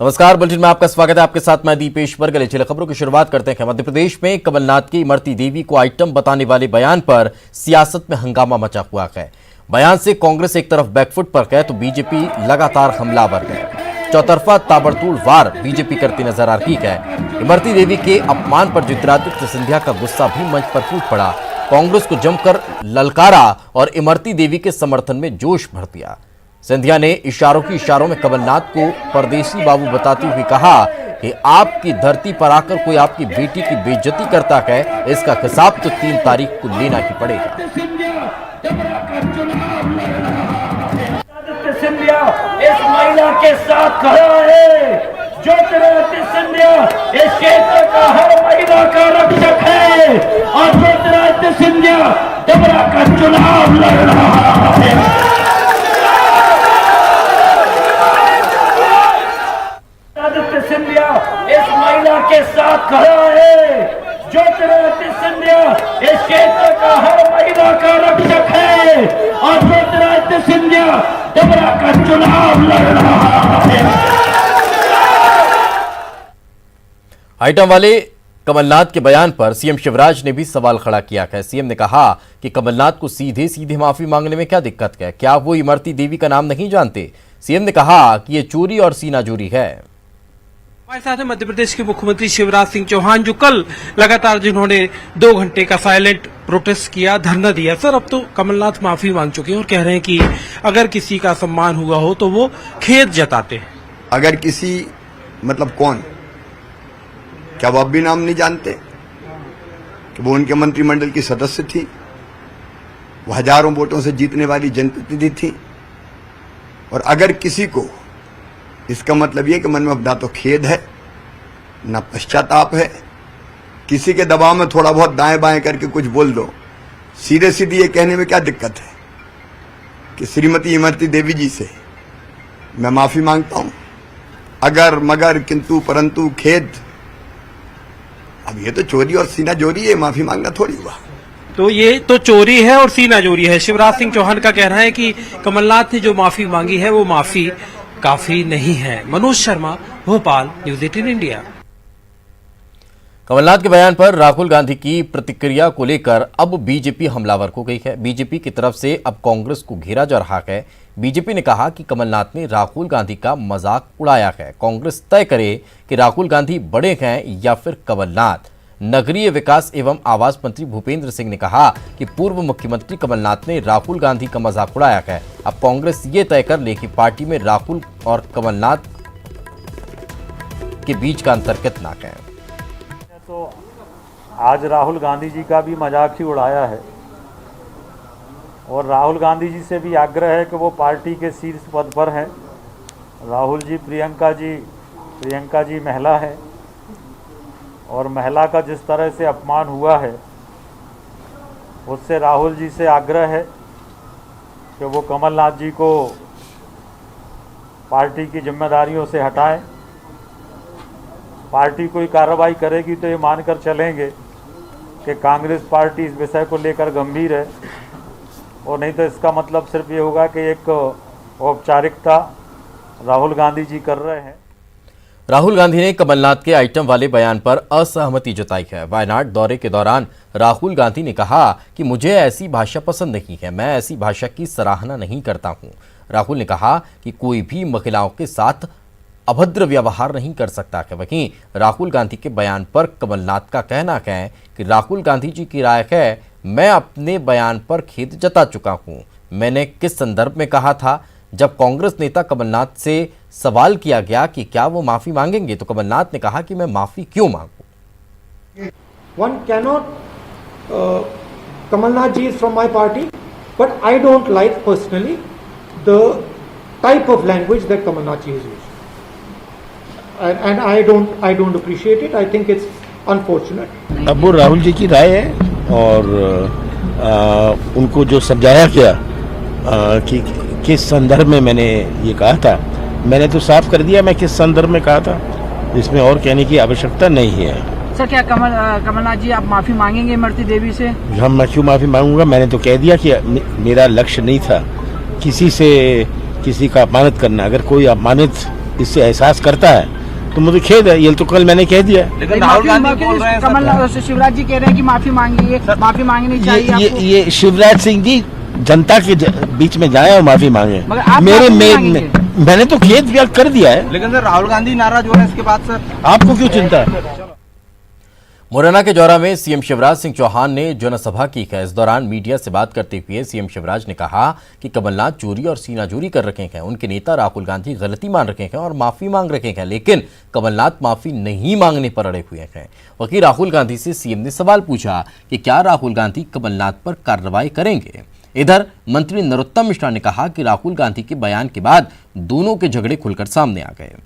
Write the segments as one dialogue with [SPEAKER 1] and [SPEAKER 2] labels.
[SPEAKER 1] नमस्कार, बुलेटिन में आपका स्वागत है। आपके साथ मैं दीपेश बरगले। चलिए खबरों की शुरुआत करते हैं। मध्य प्रदेश में कमलनाथ की इमरती देवी को आइटम बताने वाले बयान पर सियासत में हंगामा मचा हुआ है। बयान से कांग्रेस एक तरफ बैकफुट पर है तो बीजेपी लगातार हमलावर है। चौतरफा ताबड़तोड़ वार बीजेपी करती नजर आ रही है। इमरती देवी के अपमान पर ज्योतिरादित्य सिंधिया का गुस्सा भी मंच पर फूट पड़ा। कांग्रेस को जमकर ललकारा और इमरती देवी के समर्थन में जोश भर दिया। सिंधिया ने इशारों में कमलनाथ को परदेसी बाबू बताते हुए कहा कि आपकी धरती पर आकर कोई आपकी बेटी की बेइज्जती करता है, इसका हिसाब तो 3 तारीख को लेना ही पड़ेगा।
[SPEAKER 2] सिंधिया इस महिला के साथ खड़ा है। ज्योतिरादित्य सिंधिया इस क्षेत्र का हर महिला का रक्षक है और ज्योतिरादित्य सिंधिया डबरा का चुनाव लड़ रहा है। सिंधिया इस महिला के साथ खड़ा है। ज्योतिरादित्य सिंधिया इस क्षेत्र का हर महिला का रक्षक है और ज्योतिरादित्य सिंधिया डबरा का चुनाव लड़ रहा है।
[SPEAKER 1] आइटम वाले कमलनाथ के बयान पर सीएम शिवराज ने भी सवाल खड़ा किया है। सीएम ने कहा कि कमलनाथ को सीधे सीधे माफी मांगने में क्या दिक्कत है, क्या वो इमरती देवी का नाम नहीं जानते। सीएम ने कहा कि ये चोरी और सीनाजोरी है।
[SPEAKER 3] हमारे साथ है मध्य प्रदेश के मुख्यमंत्री शिवराज सिंह चौहान, जो कल लगातार जिन्होंने 2 घंटे का साइलेंट प्रोटेस्ट किया, धरना दिया। सर, अब तो कमलनाथ माफी मांग चुके हैं और कह रहे हैं कि अगर किसी का सम्मान हुआ हो तो वो खेद जताते हैं।
[SPEAKER 4] अगर किसी मतलब कौन, क्या वो अब भी नाम नहीं जानते कि वो उनके मंत्रिमंडल की सदस्य थी, वो हजारों वोटों से जीतने वाली जनप्रतिनिधि थी। और अगर किसी को, इसका मतलब यह कि मन में ना तो खेद है ना पश्चाताप है, किसी के दबाव में थोड़ा बहुत दाएं बाएं करके कुछ बोल दो, सीधे सीधे ये कहने में क्या दिक्कत है कि श्रीमती इमरती देवी जी से मैं माफी मांगता हूं, अगर मगर किंतु परंतु खेद। अब ये तो चोरी और सीनाजोरी है, माफी मांगना थोड़ी हुआ।
[SPEAKER 3] तो ये तो चोरी है और सीनाजोरी है। शिवराज सिंह चौहान का कहना है कि कमलनाथ ने जो माफी मांगी है वो माफी काफी नहीं है। Manoj Sharma, Bhopal, news 18 India.
[SPEAKER 1] कमलनाथ के बयान पर राहुल गांधी की प्रतिक्रिया को लेकर अब बीजेपी हमलावर हो गई है। बीजेपी की तरफ से अब कांग्रेस को घेरा जा रहा है। बीजेपी ने कहा कि कमलनाथ ने राहुल गांधी का मजाक उड़ाया है। कांग्रेस तय करे कि राहुल गांधी बड़े हैं या फिर कमलनाथ। नगरीय विकास एवं आवास मंत्री भूपेंद्र सिंह ने कहा कि पूर्व मुख्यमंत्री कमलनाथ ने राहुल गांधी का मजाक उड़ाया है। अब कांग्रेस ये तय कर ले कि पार्टी में राहुल और कमलनाथ के बीच का अंतर कितना है।
[SPEAKER 5] तो आज राहुल गांधी जी का भी मजाक ही उड़ाया है और राहुल गांधी जी से भी आग्रह है कि वो पार्टी के शीर्ष पद पर हैं। राहुल जी, प्रियंका जी महिला है और महिला का जिस तरह से अपमान हुआ है उससे राहुल जी से आग्रह है कि वो कमलनाथ जी को पार्टी की जिम्मेदारियों से हटाएं। पार्टी कोई कार्रवाई करेगी तो ये मानकर चलेंगे कि कांग्रेस पार्टी इस विषय को लेकर गंभीर है, और नहीं तो इसका मतलब सिर्फ ये होगा कि एक औपचारिकता राहुल गांधी जी कर रहे हैं।
[SPEAKER 1] राहुल गांधी ने कमलनाथ के आइटम वाले बयान पर असहमति जताई है। वायनाड दौरे के दौरान राहुल गांधी ने कहा कि मुझे ऐसी भाषा पसंद नहीं है, मैं ऐसी भाषा की सराहना नहीं करता हूं। राहुल ने कहा कि कोई भी महिलाओं के साथ अभद्र व्यवहार नहीं कर सकता है। वहीं राहुल गांधी के बयान पर कमलनाथ का कहना है कि राहुल गांधी जी की राय है, मैं अपने बयान पर खेद जता चुका हूं। मैंने किस संदर्भ में कहा था? जब कांग्रेस नेता कमलनाथ से सवाल किया गया कि क्या वो माफी मांगेंगे तो कमलनाथ ने कहा कि मैं माफी क्यों मांगूं।
[SPEAKER 6] One cannot Kamalnath ji is from my party, but I don't like personally the type of language that Kamalnath ji is using, and I don't appreciate it. I think it's unfortunate.
[SPEAKER 7] अब वो राहुल जी की राय है और उनको जो समझाया गया कि किस संदर्भ में मैंने ये कहा था, मैंने तो साफ कर दिया मैं किस संदर्भ में कहा था, इसमें और कहने की आवश्यकता नहीं है।
[SPEAKER 8] सर, क्या कमलनाथ जी आप माफी मांगेंगे इमरती देवी से?
[SPEAKER 7] हम मैं क्यों माफी मांगूंगा? मैंने तो कह दिया कि मेरा लक्ष्य नहीं था किसी से किसी का अपमानित करना। अगर कोई अपमानित इससे एहसास करता है तो मुझे खेद है। ये तो कल मैंने कह दिया।
[SPEAKER 8] लेकिन राहुल गांधी बोल रहे हैं, कमलनाथ शिवराज जी कह रहे हैं कि माफी मांगिए, माफी मांगनी चाहिए आपको।
[SPEAKER 7] ये शिवराज सिंह जी जनता के बीच में जाए और माफी मांगे।
[SPEAKER 8] मगर आप
[SPEAKER 7] मैंने तो खेद व्यक्त कर दिया है।
[SPEAKER 8] लेकिन सर राहुल गांधी नाराज हो रहे हैं इसके बाद सर,
[SPEAKER 7] आपको क्यों चिंता है?
[SPEAKER 1] मुरैना के जौरा में सीएम शिवराज सिंह चौहान ने जनसभा की है। इस दौरान मीडिया से बात करते हुए सीएम शिवराज ने कहा कि कमलनाथ चोरी और सीनाचोरी कर रखे हैं, उनके नेता राहुल गांधी गलती मान रखे हैं और माफी मांग रखे हैं, लेकिन कमलनाथ माफी नहीं मांगने पर अड़े हुए हैं। वहीं राहुल गांधी से सीएम ने सवाल पूछा कि क्या राहुल गांधी कमलनाथ पर कार्रवाई करेंगे। इधर मंत्री नरोत्तम मिश्रा ने कहा कि राहुल गांधी के बयान के बाद दोनों के झगड़े खुलकर सामने आ गए।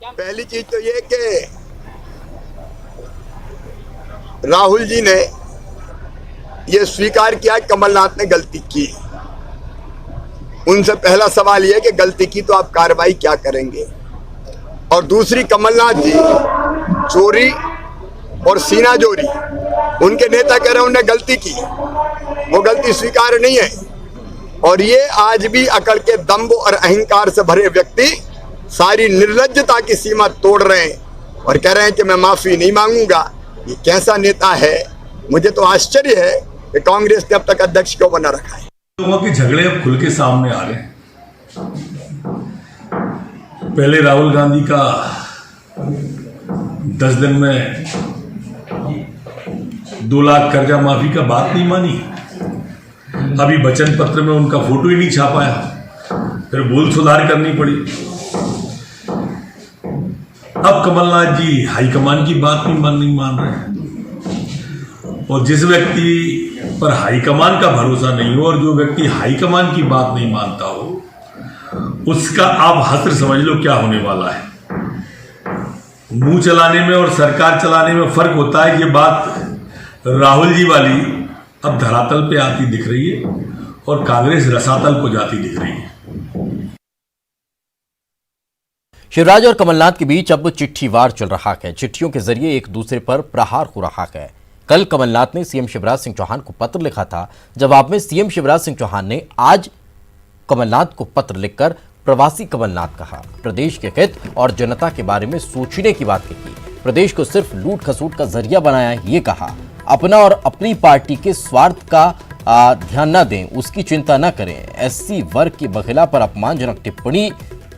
[SPEAKER 4] पहली चीज तो ये कि राहुल जी ने यह स्वीकार किया कि कमलनाथ ने गलती की। उनसे पहला सवाल यह कि गलती की तो आप कार्रवाई क्या करेंगे। और दूसरी, कमलनाथ जी चोरी और सीनाजोरी, उनके नेता कह रहे हैं उन्होंने गलती की, वो गलती स्वीकार नहीं है। और ये आज भी अकड़ के दम्भ और अहंकार से भरे व्यक्ति सारी निर्लज्जता की सीमा तोड़ रहे हैं और कह रहे हैं कि मैं माफी नहीं मांगूंगा। ये कैसा नेता है? मुझे तो आश्चर्य है कि कांग्रेस ने अब तक अध्यक्ष क्यों बना रखा है।
[SPEAKER 9] लोगों के झगड़े अब खुल के सामने आ रहे हैं। पहले राहुल गांधी का 10 दिन में 2 लाख कर्जा माफी का बात नहीं मानी, अभी वचन पत्र में उनका फोटो ही नहीं छापाया, फिर भूल सुधार करनी पड़ी। अब कमलनाथ जी हाईकमान की बात नहीं मान रहे हैं। और जिस व्यक्ति पर हाईकमान का भरोसा नहीं हो और जो व्यक्ति हाईकमान की बात नहीं मानता हो, उसका आप हश्र समझ लो क्या होने वाला है। मुंह चलाने में और सरकार चलाने में फर्क होता है। ये बात राहुल जी वाली अब धरातल पे आती दिख रही है और कांग्रेस रसातल को जाती दिख रही है।
[SPEAKER 1] शिवराज और कमलनाथ के बीच अब चिट्ठीवार चल रहा है। चिट्ठियों के जरिए एक दूसरे पर प्रहार हो रहा है। कल कमलनाथ ने सीएम शिवराज सिंह चौहान को पत्र लिखा था। जवाब में सीएम शिवराज सिंह चौहान ने आज कमलनाथ को पत्र लिखकर प्रवासी कमलनाथ कहा, प्रदेश के हित और जनता के बारे में सोचने की बात कही, प्रदेश को सिर्फ लूट खसूट का जरिया बनाया, ये कहा, अपना और अपनी पार्टी के स्वार्थ का ध्यान न दें, उसकी चिंता न करें। एससी वर्ग की महिला पर अपमानजनक टिप्पणी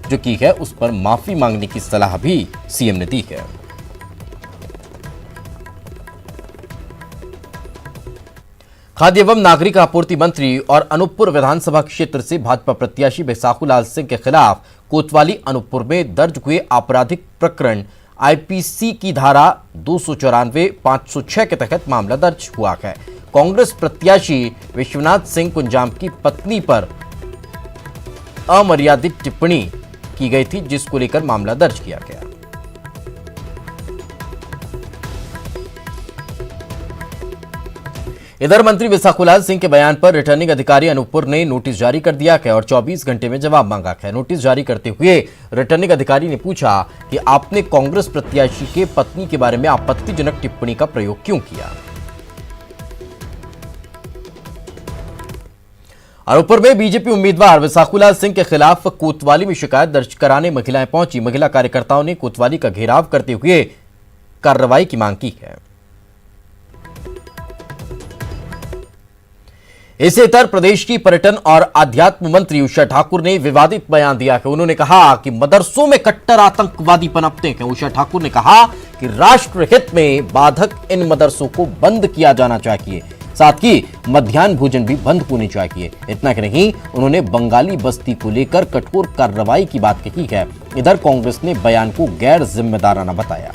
[SPEAKER 1] जो की है उस पर माफी मांगने की सलाह भी सीएम ने दी है। खाद्य एवं नागरिक आपूर्ति मंत्री और अनूपपुर विधानसभा क्षेत्र से भाजपा प्रत्याशी बैसाखूलाल सिंह के खिलाफ कोतवाली अनूपपुर में दर्ज हुए आपराधिक प्रकरण आईपीसी की धारा 294, 506 के तहत मामला दर्ज हुआ है। कांग्रेस प्रत्याशी विश्वनाथ सिंह कुंजाम की पत्नी पर अमर्यादित टिप्पणी की गई थी, जिसको लेकर मामला दर्ज किया गया। इधर मंत्री बैसाखूलाल सिंह के बयान पर रिटर्निंग अधिकारी अनूपपुर ने नोटिस जारी कर दिया है और 24 घंटे में जवाब मांगा है। नोटिस जारी करते हुए रिटर्निंग अधिकारी ने पूछा कि आपने कांग्रेस प्रत्याशी के पत्नी के बारे में आपत्तिजनक टिप्पणी का प्रयोग क्यों किया। अनूपपुर में बीजेपी उम्मीदवार बैसाखूलाल सिंह के खिलाफ कोतवाली में शिकायत दर्ज कराने महिलाएं पहुंची। महिला कार्यकर्ताओं ने कोतवाली का घेराव करते हुए कार्रवाई की मांग की है। इसी तरह प्रदेश की पर्यटन और अध्यात्म मंत्री उषा ठाकुर ने विवादित बयान दिया है। उन्होंने कहा कि मदरसों में कट्टर आतंकवादी पनपते हैं। उषा ठाकुर ने कहा कि राष्ट्र हित में बाधक इन मदरसों को बंद किया जाना चाहिए, साथ ही मध्याह्न भोजन भी बंद होने चाहिए। इतना ही नहीं, उन्होंने बंगाली बस्ती को लेकर कठोर कार्रवाई की बात कही है। इधर कांग्रेस ने बयान को गैर जिम्मेदाराना बताया।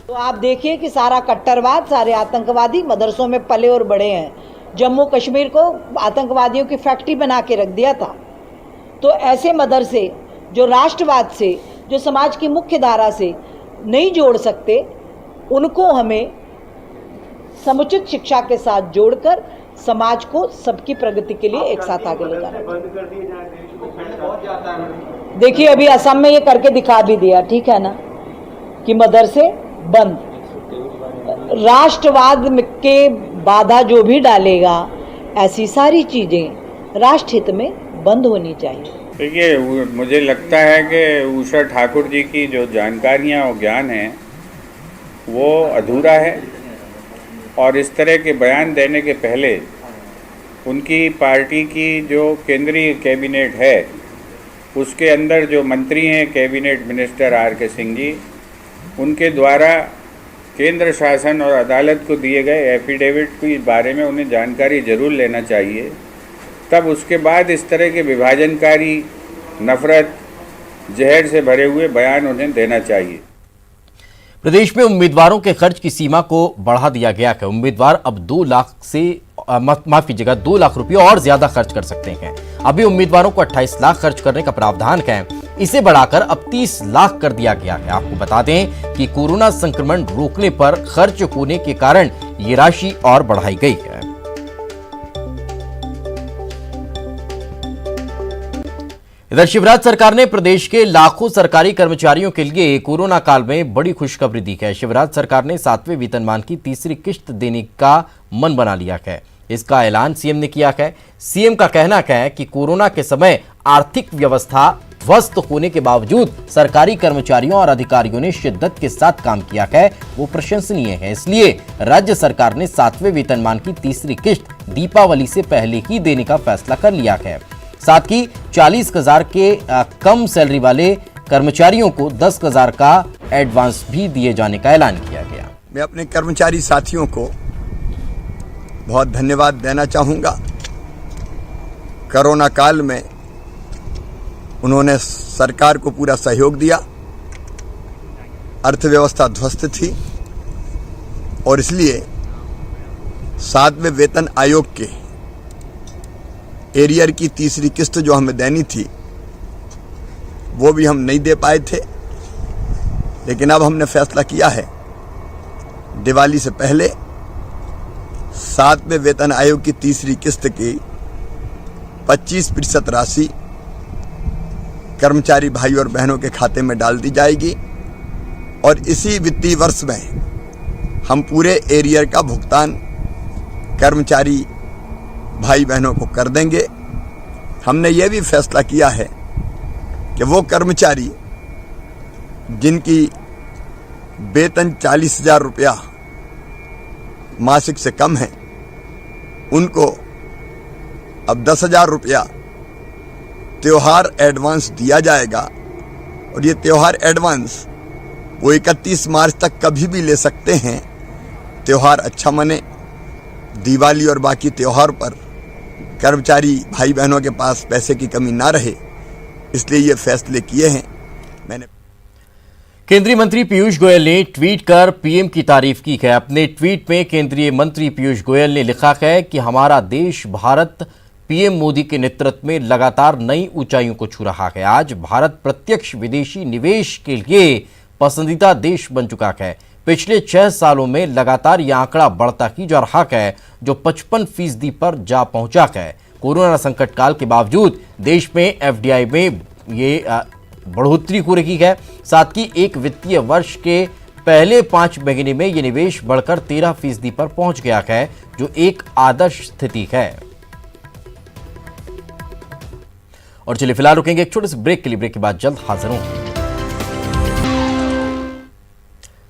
[SPEAKER 10] तो आप देखिए कि सारा कट्टरवाद, सारे आतंकवादी मदरसों में पले और बड़े हैं। जम्मू कश्मीर को आतंकवादियों की फैक्ट्री बना के रख दिया था। तो ऐसे मदरसे जो राष्ट्रवाद से, जो समाज की मुख्य धारा से नहीं जोड़ सकते, उनको हमें समुचित शिक्षा के साथ जोड़कर समाज को सबकी प्रगति के लिए एक साथ आगे ले जाना। देखिए अभी असम में ये करके दिखा भी दिया, ठीक है ना, कि मदरसे बंद। राष्ट्रवाद के बाधा जो भी डालेगा, ऐसी सारी चीजें राष्ट्र हित में बंद होनी चाहिए।
[SPEAKER 11] देखिए, मुझे लगता है कि उषा ठाकुर जी की जो जानकारियाँ और ज्ञान है वो अधूरा है, और इस तरह के बयान देने के पहले उनकी पार्टी की जो केंद्रीय कैबिनेट है उसके अंदर जो मंत्री हैं cabinet minister R K. Singh ji, उनके द्वारा केंद्र शासन और अदालत को दिए गए एफिडेविट के बारे में उन्हें जानकारी जरूर लेना चाहिए। तब उसके बाद इस तरह के विभाजनकारी, नफरत, जहर से भरे हुए बयान उन्हें देना चाहिए।
[SPEAKER 1] प्रदेश में उम्मीदवारों के खर्च की सीमा को बढ़ा दिया गया है। उम्मीदवार अब 2 लाख से 2 लाख रुपए और ज्यादा खर्च कर सकते हैं। अभी उम्मीदवारों को 28 लाख खर्च करने का प्रावधान है, इसे बढ़ाकर अब 30 लाख कर दिया गया है। आपको बता दें कि कोरोना संक्रमण रोकने पर खर्च होने के कारण ये राशि और बढ़ाई गई है। इधर शिवराज सरकार ने प्रदेश के लाखों सरकारी कर्मचारियों के लिए कोरोना काल में बड़ी खुशखबरी दी है। शिवराज सरकार ने 7वें वेतनमान की तीसरी किश्त देने का मन बना लिया है। इसका ऐलान सीएम ने किया है। सीएम का कहना है कि कोरोना के समय आर्थिक व्यवस्था ध्वस्त होने के बावजूद सरकारी कर्मचारियों और अधिकारियों ने शिद्दत के साथ काम किया है, वो प्रशंसनीय है। इसलिए राज्य सरकार ने 7वें वेतनमान की तीसरी किश्त दीपावली से पहले ही देने का फैसला कर लिया है। साथ ही 40,000 के कम सैलरी वाले कर्मचारियों को 10,000 का एडवांस भी दिए जाने का ऐलान किया गया।
[SPEAKER 4] मैं अपने कर्मचारी साथियों को बहुत धन्यवाद देना चाहूँगा। कोरोना काल में उन्होंने सरकार को पूरा सहयोग दिया। अर्थव्यवस्था ध्वस्त थी और इसलिए 7वें वेतन आयोग के एरियर की तीसरी किस्त जो हमें देनी थी वो भी हम नहीं दे पाए थे, लेकिन अब हमने फैसला किया है दिवाली से पहले 7वें वेतन आयोग की तीसरी किस्त की 25% राशि कर्मचारी भाई और बहनों के खाते में डाल दी जाएगी और इसी वित्तीय वर्ष में हम पूरे एरियर का भुगतान कर्मचारी भाई बहनों को कर देंगे। हमने ये भी फैसला किया है कि वो कर्मचारी जिनकी वेतन 40,000 रुपया मासिक से कम है उनको अब 10,000 रुपया त्योहार एडवांस दिया जाएगा और ये त्योहार एडवांस वो 31 मार्च तक कभी भी ले सकते हैं। त्योहार अच्छा मने, दिवाली और बाकी त्योहार पर कर्मचारी भाई बहनों के पास पैसे की कमी ना रहे, इसलिए ये फैसले किए हैं। मैंने
[SPEAKER 1] केंद्रीय मंत्री पीयूष गोयल ने ट्वीट कर पीएम की तारीफ की है। अपने ट्वीट में केंद्रीय मंत्री पीयूष गोयल ने लिखा है कि हमारा देश भारत पीएम मोदी के नेतृत्व में लगातार नई ऊंचाइयों को छू रहा है। आज भारत प्रत्यक्ष विदेशी निवेश के लिए पसंदीदा देश बन चुका है। पिछले 6 सालों में लगातार यह आंकड़ा बढ़ता ही जा रहा है, जो 55% पर जा पहुंचा है। कोरोना संकट काल के बावजूद देश में एफडीआई में ये बढ़ोतरी हो रही है। साथ ही एक वित्तीय वर्ष के पहले 5 महीने में ये निवेश बढ़कर 13% पर पहुंच गया है, जो एक आदर्श स्थिति है। और चलिए फिलहाल रुकेंगे एक छोटे से ब्रेक के लिए। ब्रेक के बाद जल्द हाजिर होंगे।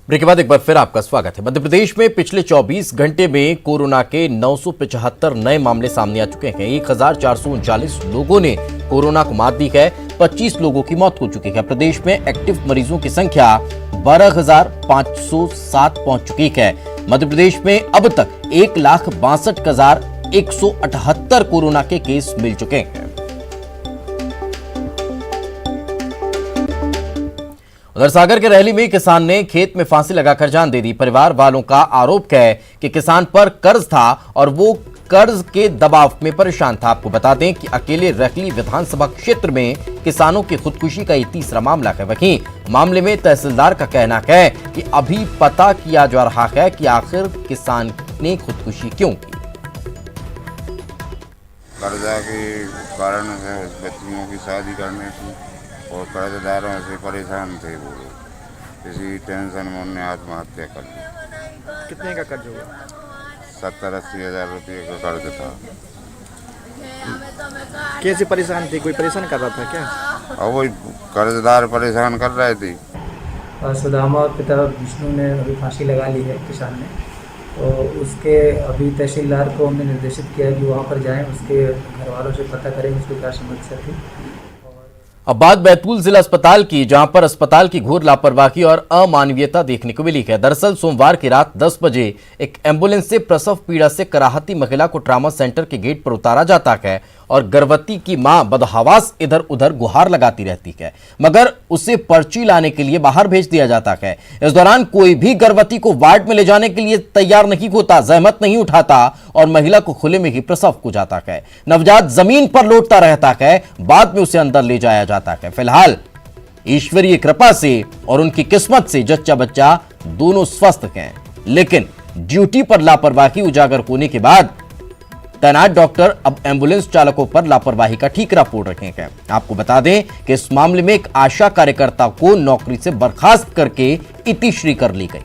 [SPEAKER 1] ब्रेक के बाद एक बार फिर आपका स्वागत है। मध्य प्रदेश में पिछले 24 घंटे में कोरोना के 975 नए मामले सामने आ चुके हैं। 1439 लोगों ने कोरोना को मात दी है। 25 लोगों की मौत हो चुकी है। प्रदेश में एक्टिव मरीजों की संख्या 12,507 पहुंच चुकी है। मध्य प्रदेश में अब तक 1,62,178 कोरोना के केस मिल चुके हैं। उधर सागर के रहली में किसान ने खेत में फांसी लगाकर जान दे दी। परिवार वालों का आरोप है कि किसान पर कर्ज था और वो कर्ज के दबाव में परेशान था। आपको बता दें कि अकेले रहली विधानसभा क्षेत्र में किसानों की खुदकुशी का ये तीसरा मामला है। वहीं मामले में तहसीलदार का कहना है कि अभी पता किया जा रहा है कि आखिर किसान ने खुदकुशी क्यों की।
[SPEAKER 12] कर्जा के कारण बच्चियों की शादी करने की और कर्जदारों से परेशान थे वो, इसी टेंशन में उन्होंने आत्महत्या कर ली।
[SPEAKER 8] कितने का कर्ज हुआ?
[SPEAKER 12] 70-80 हज़ार रुपये का कर्ज था।
[SPEAKER 13] कैसे परेशान थे, कोई परेशान कर रहा था क्या?
[SPEAKER 12] और वही कर्जदार परेशान कर रहे थे।
[SPEAKER 14] सुदामा और पिता विष्णु ने अभी फांसी लगा ली है किसान ने, तो उसके अभी तहसीलदार को हमने निर्देशित किया है कि वहाँ पर जाएं, उसके घर वालों से पता करें उसको क्या समस्या थी।
[SPEAKER 1] अब बात बैतूल जिला अस्पताल की, जहां पर अस्पताल की घोर लापरवाही और अमानवीयता देखने को मिली है। दरअसल सोमवार की रात 10 बजे एक एम्बुलेंस से प्रसव पीड़ा से कराहती महिला को ट्रामा सेंटर के गेट पर उतारा जाता है और गर्भवती की मां बदहवास इधर उधर गुहार लगाती रहती है, मगर उसे पर्ची लाने के लिए बाहर भेज दिया जाता है। इस दौरान कोई भी गर्भवती को वार्ड में ले जाने के लिए तैयार नहीं होता, जहमत नहीं उठाता और महिला को खुले में ही प्रसव हो जाता है। नवजात जमीन पर लौटता रहता है, बाद में उसे अंदर ले जाया जाता है। फिलहाल ईश्वरीय कृपा से और उनकी किस्मत से जच्चा बच्चा दोनों स्वस्थ हैं, लेकिन ड्यूटी पर लापरवाही उजागर होने के बाद तैनात डॉक्टर अब एम्बुलेंस चालकों पर लापरवाही का ठीकरा फोड़ रहे हैं। आपको बता दें कि इस मामले में एक आशा कार्यकर्ता को नौकरी से बर्खास्त करके इतिश्री कर ली गई।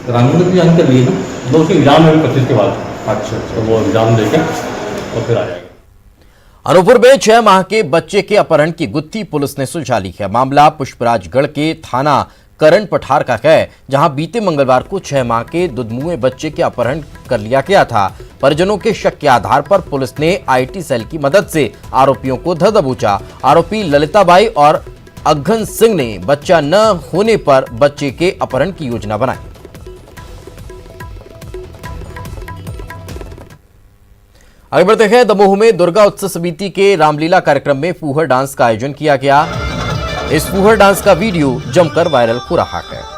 [SPEAKER 15] ग्रामीण की जानकारी ली ना, 2 एग्जाम है 25 के बाद। अच्छा, तो वो एग्जाम देके और फिर आ जाएगा।
[SPEAKER 1] अनूपपुर में 6 माह के बच्चे के अपहरण की गुत्थी पुलिस ने सुलझा ली है। मामला पुष्पराजगढ़ के थाना करण पठार का है, जहां बीते मंगलवार को 6 माह के दुधमुए बच्चे के अपहरण कर लिया गया था। परिजनों के शक के आधार पर पुलिस ने आईटी सेल की मदद से आरोपियों को धर दबोचा। आरोपी ललिताबाई और अघन सिंह ने बच्चा न होने पर बच्चे के अपहरण की योजना बनाई। आगे बढ़ते हैं, दमोह में दुर्गा उत्सव समिति के रामलीला कार्यक्रम में फूहड़ डांस का आयोजन किया गया। इस फूहड़ डांस का वीडियो जमकर वायरल हो रहा है।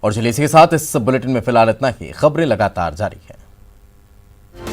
[SPEAKER 1] और चलिए इसी के साथ इस बुलेटिन में फिलहाल इतना ही। खबरें लगातार जारी है।